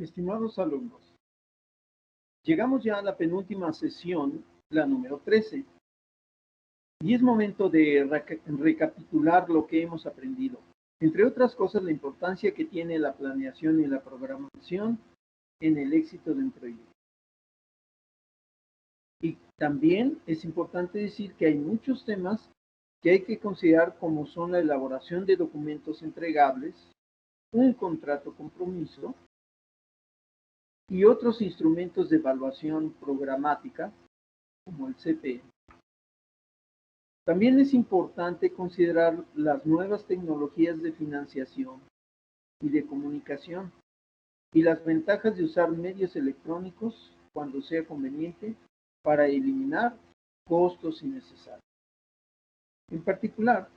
Estimados alumnos, llegamos ya a la penúltima sesión, la número 13, y es momento de recapitular lo que hemos aprendido. Entre otras cosas, la importancia que tiene la planeación y la programación en el éxito de un proyecto. Y también es importante decir que hay muchos temas que hay que considerar, como son la elaboración de documentos entregables, un contrato compromiso, y otros instrumentos de evaluación programática, como el CPE. También es importante considerar las nuevas tecnologías de financiación y de comunicación y las ventajas de usar medios electrónicos cuando sea conveniente para eliminar costos innecesarios. En particular,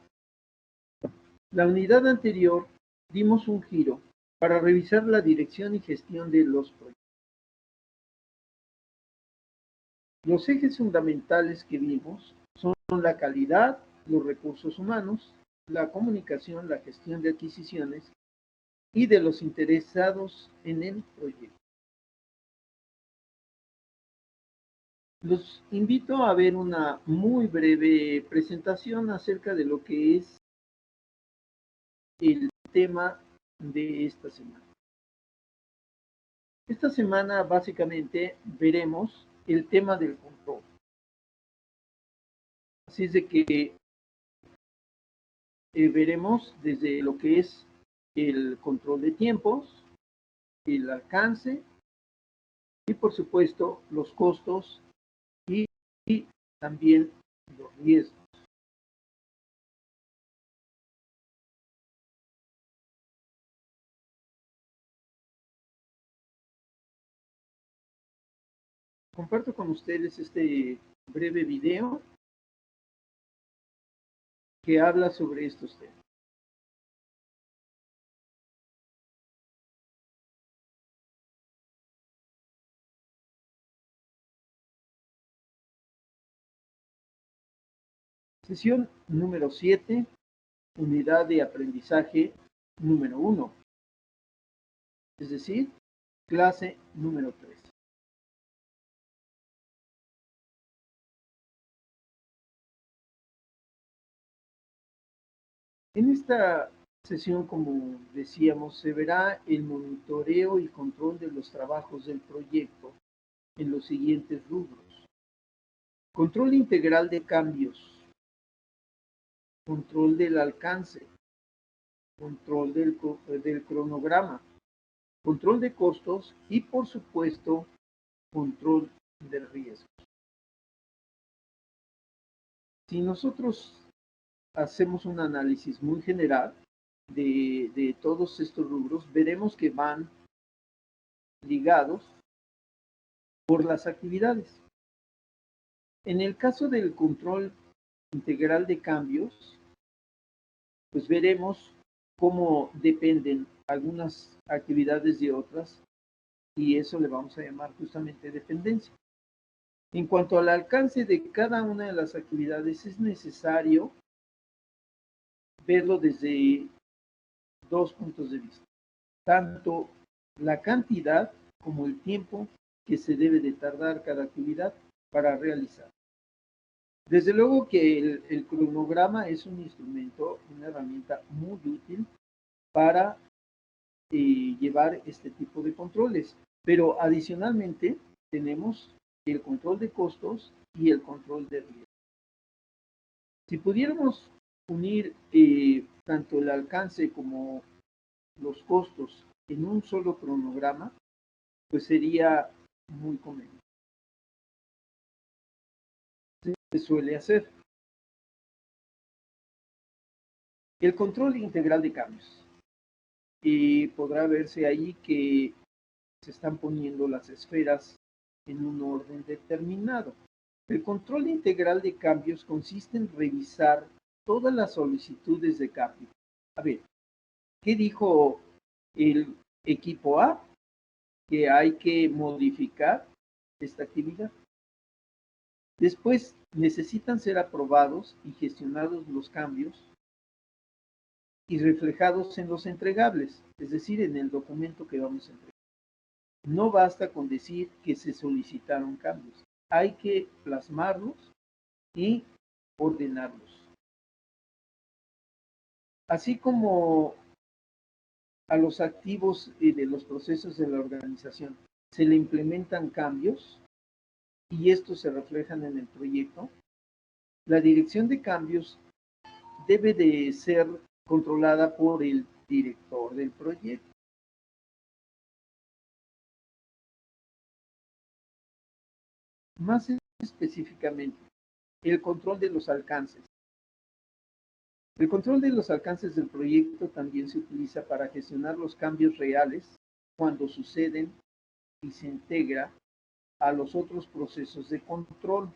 la unidad anterior dimos un giro para revisar la dirección y gestión de los proyectos. Los ejes fundamentales que vimos son la calidad, los recursos humanos, la comunicación, la gestión de adquisiciones y de los interesados en el proyecto. Los invito a ver una muy breve presentación acerca de lo que es el tema de esta semana. Esta semana básicamente veremos el tema del control. Así es de que veremos desde lo que es el control de tiempos, el alcance y por supuesto los costos y también los riesgos. Comparto con ustedes este breve video que habla sobre estos temas. Sesión número 7, unidad de aprendizaje número 1, es decir, clase número 3. En esta sesión, como decíamos, se verá el monitoreo y control de los trabajos del proyecto en los siguientes rubros. Control integral de cambios, control del alcance, control del cronograma, control de costos y, por supuesto, control del riesgo. Si nosotros hacemos un análisis muy general de todos estos rubros, veremos que van ligados por las actividades. En el caso del control integral de cambios, pues veremos cómo dependen algunas actividades de otras y eso le vamos a llamar justamente dependencia. En cuanto al alcance de cada una de las actividades, es necesario verlo desde dos puntos de vista, tanto la cantidad como el tiempo que se debe de tardar cada actividad para realizar. Desde luego que el cronograma es un instrumento, una herramienta muy útil para llevar este tipo de controles, pero adicionalmente tenemos el control de costos y el control de riesgo. Si pudiéramos unir tanto el alcance como los costos en un solo cronograma, pues sería muy conveniente. Se suele hacer. El control integral de cambios. Y podrá verse ahí que se están poniendo las esferas en un orden determinado. El control integral de cambios consiste en revisar todas las solicitudes de cambio. A ver, ¿qué dijo el equipo A? Que hay que modificar esta actividad. Después necesitan ser aprobados y gestionados los cambios y reflejados en los entregables, es decir, en el documento que vamos a entregar. No basta con decir que se solicitaron cambios, hay que plasmarlos y ordenarlos. Así como a los activos de los procesos de la organización se le implementan cambios y estos se reflejan en el proyecto, la dirección de cambios debe de ser controlada por el director del proyecto. Más específicamente, el control de los alcances. El control de los alcances del proyecto también se utiliza para gestionar los cambios reales cuando suceden y se integra a los otros procesos de control.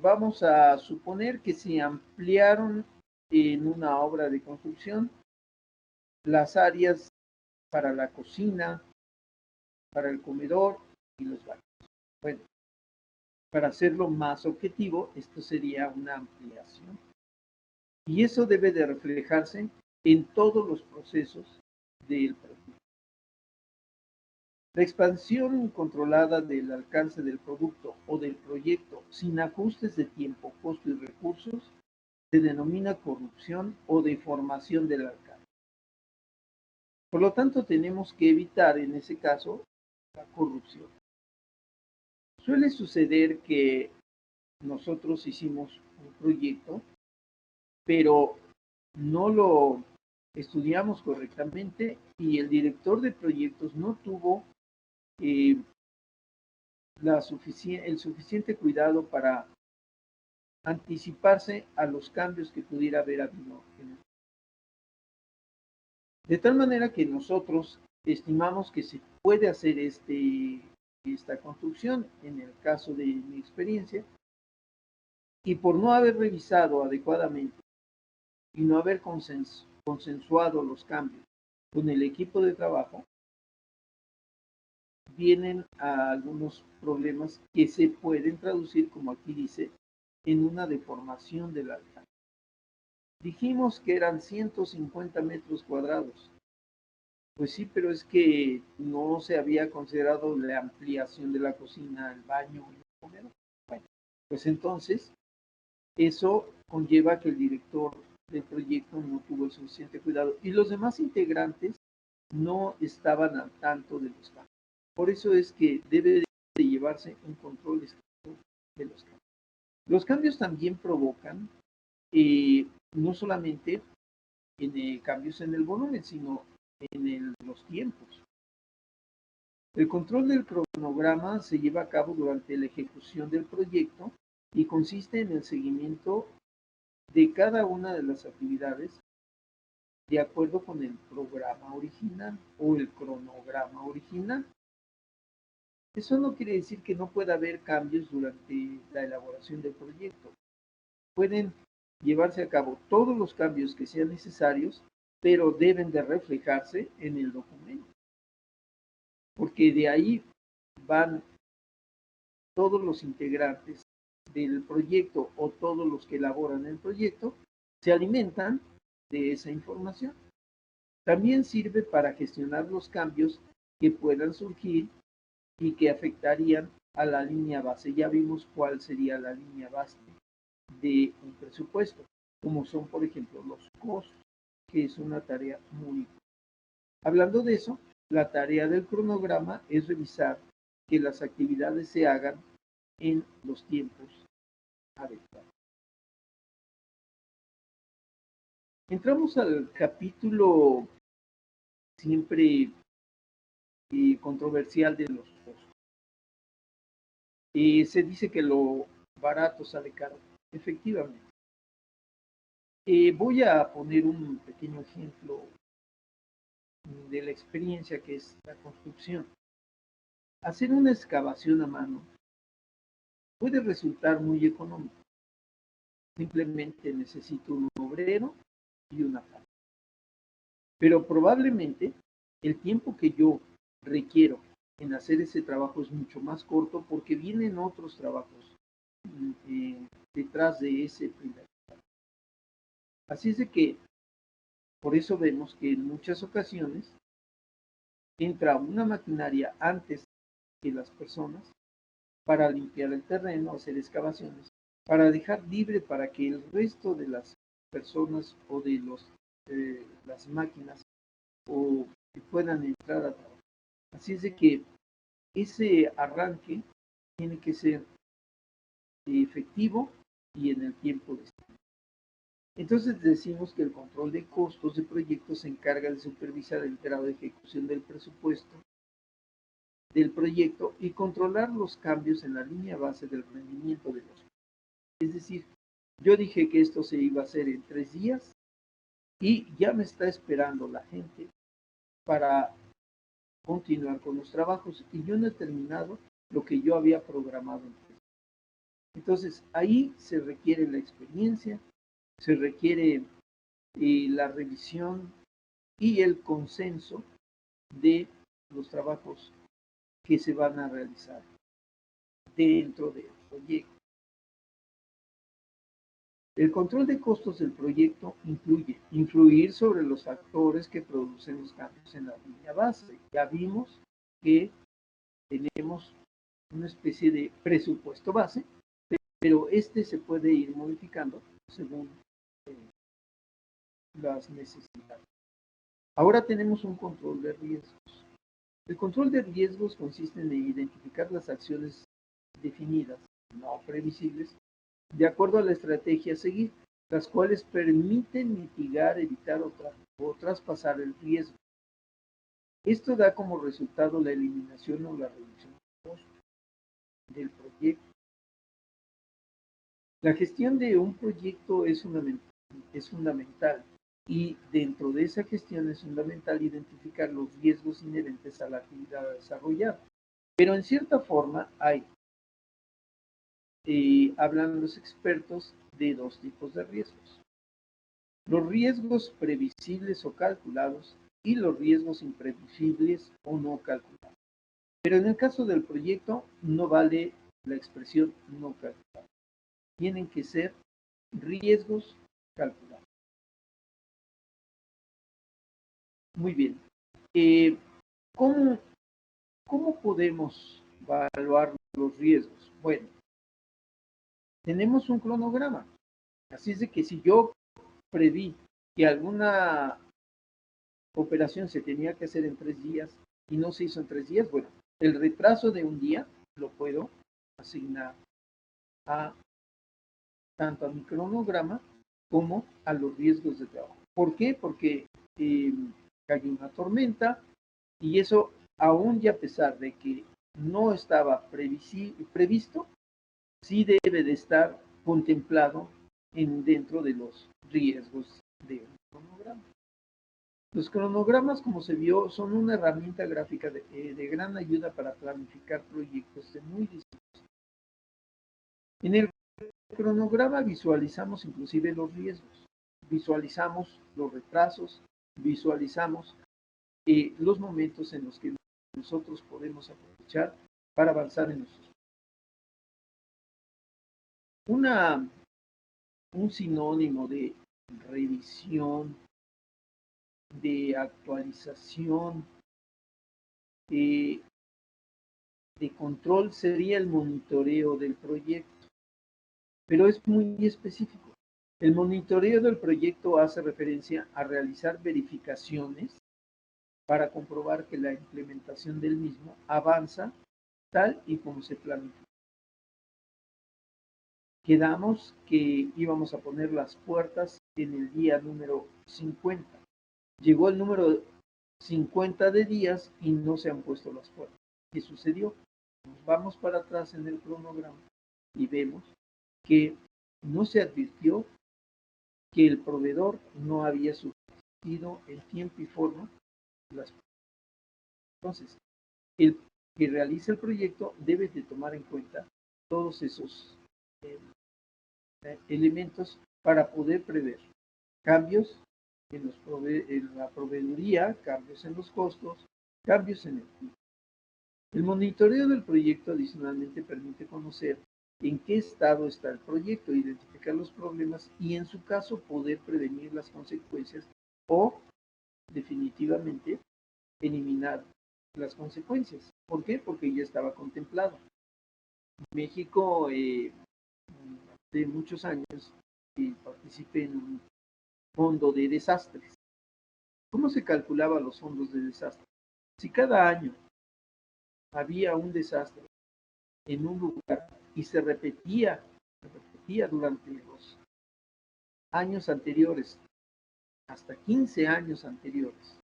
Vamos a suponer que se ampliaron en una obra de construcción las áreas para la cocina, para el comedor y los baños. Bueno, para hacerlo más objetivo, esto sería una ampliación. Y eso debe de reflejarse en todos los procesos del proyecto. La expansión controlada del alcance del producto o del proyecto sin ajustes de tiempo, costo y recursos se denomina corrupción o deformación del alcance. Por lo tanto, tenemos que evitar en ese caso la corrupción. Suele suceder que nosotros hicimos un proyecto, pero no lo estudiamos correctamente y el director de proyectos no tuvo eh, el suficiente cuidado para anticiparse a los cambios que pudiera haber habido. De tal manera que nosotros estimamos que se puede hacer esta construcción, en el caso de mi experiencia, y por no haber revisado adecuadamente y no haber consensuado los cambios con el equipo de trabajo, vienen a algunos problemas que se pueden traducir, como aquí dice, en una deformación del alcance. Dijimos que eran 150 metros cuadrados. Pues sí, pero es que no se había considerado la ampliación de la cocina, el baño y el comedor. Bueno, pues entonces eso conlleva que el director del proyecto no tuvo el suficiente cuidado y los demás integrantes no estaban al tanto de los cambios. Por eso es que debe de llevarse un control estricto de los cambios. Los cambios también provocan no solamente cambios en el volumen, sino en los tiempos. El control del cronograma se lleva a cabo durante la ejecución del proyecto y consiste en el seguimiento de cada una de las actividades de acuerdo con el programa original o el cronograma original. Eso no quiere decir que no pueda haber cambios durante la elaboración del proyecto. Pueden llevarse a cabo todos los cambios que sean necesarios, pero deben de reflejarse en el documento, porque de ahí van todos los integrantes del proyecto o todos los que elaboran el proyecto, se alimentan de esa información. También sirve para gestionar los cambios que puedan surgir y que afectarían a la línea base. Ya vimos cuál sería la línea base de un presupuesto, como son, por ejemplo, los costos, que es una tarea muy importante. Hablando de eso, la tarea del cronograma es revisar que las actividades se hagan en los tiempos adecuados. Entramos al capítulo siempre controversial de los costos. Se dice que lo barato sale caro. Efectivamente. Voy a poner un pequeño ejemplo de la experiencia que es la construcción. Hacer una excavación a mano puede resultar muy económico. Simplemente necesito un obrero y una pala. Pero probablemente el tiempo que yo requiero en hacer ese trabajo es mucho más corto porque vienen otros trabajos detrás de ese primer trabajo. Así es de que por eso vemos que en muchas ocasiones entra una maquinaria antes que las personas para limpiar el terreno, hacer excavaciones, para dejar libre para que el resto de las personas o de las máquinas o que puedan entrar a trabajar. Así es de que ese arranque tiene que ser efectivo y en el tiempo destinado. Entonces decimos que el control de costos de proyectos se encarga de supervisar el grado de ejecución del presupuesto del proyecto y controlar los cambios en la línea base del rendimiento de los. Es decir, yo dije que esto se iba a hacer en 3 días y ya me está esperando la gente para continuar con los trabajos y yo no he terminado lo que yo había programado. Entonces, ahí se requiere la experiencia, se requiere la revisión y el consenso de los trabajos que se van a realizar dentro del proyecto. El control de costos del proyecto incluye influir sobre los factores que producen los cambios en la línea base. Ya vimos que tenemos una especie de presupuesto base, pero este se puede ir modificando según las necesidades. Ahora tenemos un control de riesgos. El control de riesgos consiste en identificar las acciones definidas, no previsibles, de acuerdo a la estrategia a seguir, las cuales permiten mitigar, evitar o traspasar el riesgo. Esto da como resultado la eliminación o la reducción de costos del proyecto. La gestión de un proyecto es fundamental y dentro de esa gestión es fundamental identificar los riesgos inherentes a la actividad a desarrollar. Pero en cierta forma hablan los expertos de dos tipos de riesgos. Los riesgos previsibles o calculados y los riesgos imprevisibles o no calculados. Pero en el caso del proyecto no vale la expresión no calculado. Tienen que ser riesgos calculados. Muy bien. ¿Cómo, ¿Cómo podemos evaluar los riesgos? Bueno, tenemos un cronograma. Así es de que si yo preví que alguna operación se tenía que hacer en 3 días y no se hizo en 3 días, bueno, el retraso de un día lo puedo asignar a tanto a mi cronograma como a los riesgos de trabajo. ¿Por qué? Porque cayó una tormenta y eso, aún y a pesar de que no estaba previsto, sí debe de estar contemplado dentro de los riesgos de un cronograma. Los cronogramas, como se vio, son una herramienta gráfica de gran ayuda para planificar proyectos de muy distintos. En el cronograma visualizamos inclusive los riesgos, visualizamos los retrasos, visualizamos los momentos en los que nosotros podemos aprovechar para avanzar en nuestros. Un sinónimo de revisión, de actualización, de control sería el monitoreo del proyecto, pero es muy específico. El monitoreo del proyecto hace referencia a realizar verificaciones para comprobar que la implementación del mismo avanza tal y como se planificó. Quedamos que íbamos a poner las puertas en el día número 50. Llegó el número 50 de días y no se han puesto las puertas. ¿Qué sucedió? Nos vamos para atrás en el cronograma y vemos que no se advirtió que el proveedor no había surtido en tiempo y forma las puertas. Entonces, el que realiza el proyecto debe de tomar en cuenta todos esos eh, elementos para poder prever cambios en la proveeduría, cambios en los costos, cambios en el tiempo. El monitoreo del proyecto adicionalmente permite conocer en qué estado está el proyecto, identificar los problemas y en su caso poder prevenir las consecuencias o definitivamente eliminar las consecuencias. ¿Por qué? Porque ya estaba contemplado. México, de muchos años, participé en un fondo de desastres. ¿Cómo se calculaba los fondos de desastre? Si cada año había un desastre en un lugar y se repetía durante los años anteriores, hasta 15 años anteriores,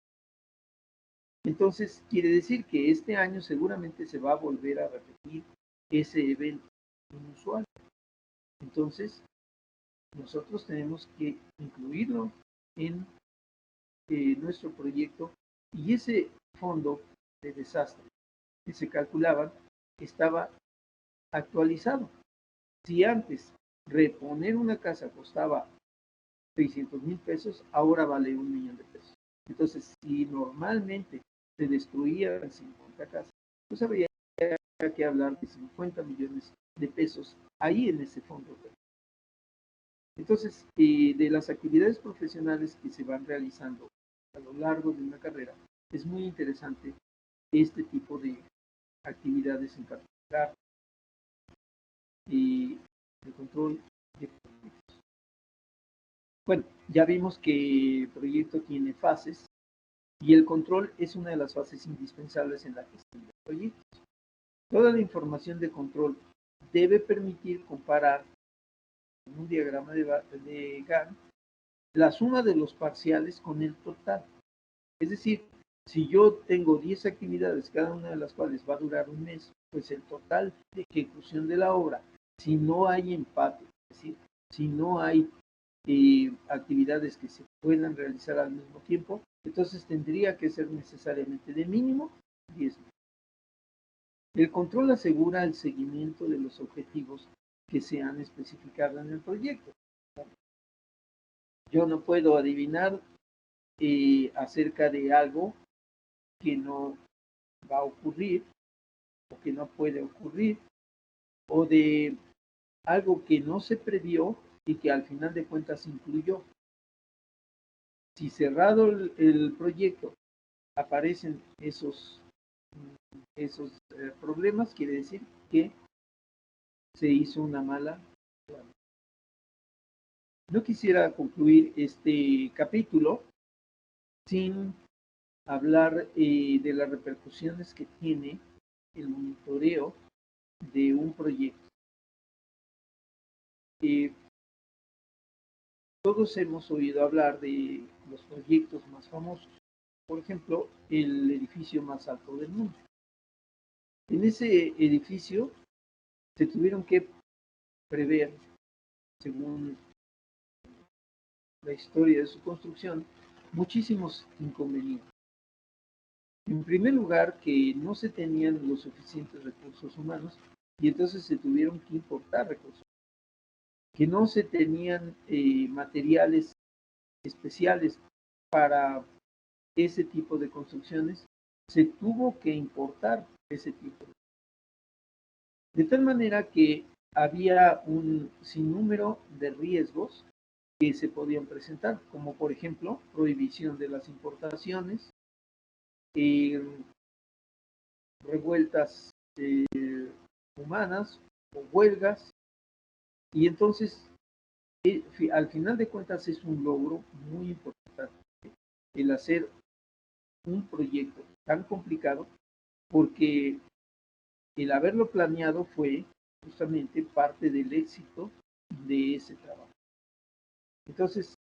entonces quiere decir que este año seguramente se va a volver a repetir ese evento inusual. Entonces, nosotros tenemos que incluirlo en nuestro proyecto, y ese fondo de desastre que se calculaba estaba actualizado. Si antes reponer una casa costaba 600,000 pesos, ahora vale 1 millón de pesos. Entonces, si normalmente se destruían 50 casas, pues habría que hablar de 50 millones de pesos ahí en ese fondo. Entonces, de las actividades profesionales que se van realizando a lo largo de una carrera, es muy interesante este tipo de actividades en particular y el control de proyectos. Bueno, ya vimos que el proyecto tiene fases y el control es una de las fases indispensables en la gestión de proyectos. Toda la información de control debe permitir comparar en un diagrama de Gantt la suma de los parciales con el total. Es decir, si yo tengo 10 actividades, cada una de las cuales va a durar un mes, pues el total de ejecución de la obra, si no hay empate, es decir, si no hay actividades que se puedan realizar al mismo tiempo, entonces tendría que ser necesariamente de mínimo 10 meses. El control asegura el seguimiento de los objetivos que se han especificado en el proyecto. Yo no puedo adivinar acerca de algo que no va a ocurrir o que no puede ocurrir, o de algo que no se previó y que al final de cuentas incluyó. Si cerrado el proyecto aparecen esos problemas, quiere decir que se hizo una mala. No quisiera concluir este capítulo sin hablar de las repercusiones que tiene el monitoreo de un proyecto. Todos hemos oído hablar de los proyectos más famosos, por ejemplo, el edificio más alto del mundo. En ese edificio se tuvieron que prever, según la historia de su construcción, muchísimos inconvenientes. En primer lugar, que no se tenían los suficientes recursos humanos y entonces se tuvieron que importar recursos. Que no se tenían materiales especiales para ese tipo de construcciones, se tuvo que importar ese tipo. De tal manera que había un sinnúmero de riesgos que se podían presentar, como por ejemplo prohibición de las importaciones, revueltas humanas o huelgas, y entonces al final de cuentas es un logro muy importante el hacer un proyecto tan complicado, porque el haberlo planeado fue justamente parte del éxito de ese trabajo. Entonces,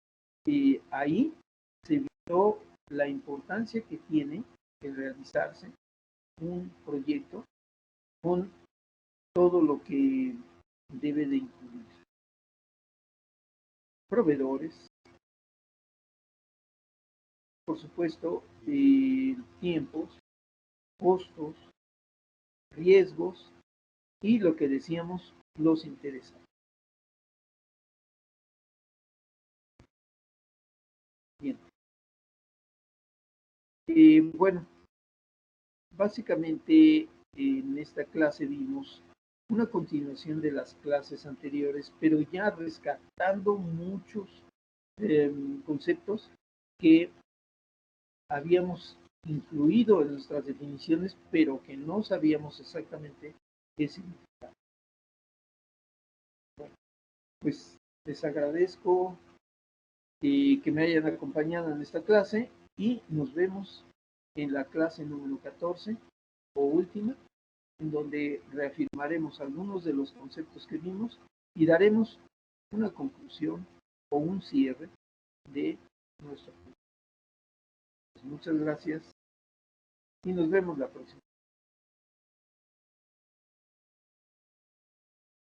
ahí se vio la importancia que tiene el realizarse un proyecto con todo lo que debe de incluir. Proveedores, por supuesto, tiempos, costos, riesgos y lo que decíamos, los intereses. Bien. Bueno, básicamente en esta clase vimos una continuación de las clases anteriores, pero ya rescatando muchos conceptos que habíamos incluido en nuestras definiciones, pero que no sabíamos exactamente qué significaba. Bueno, pues les agradezco que me hayan acompañado en esta clase y nos vemos en la clase número 14 o última, en donde reafirmaremos algunos de los conceptos que vimos y daremos una conclusión o un cierre de nuestro curso. Muchas gracias y nos vemos la próxima.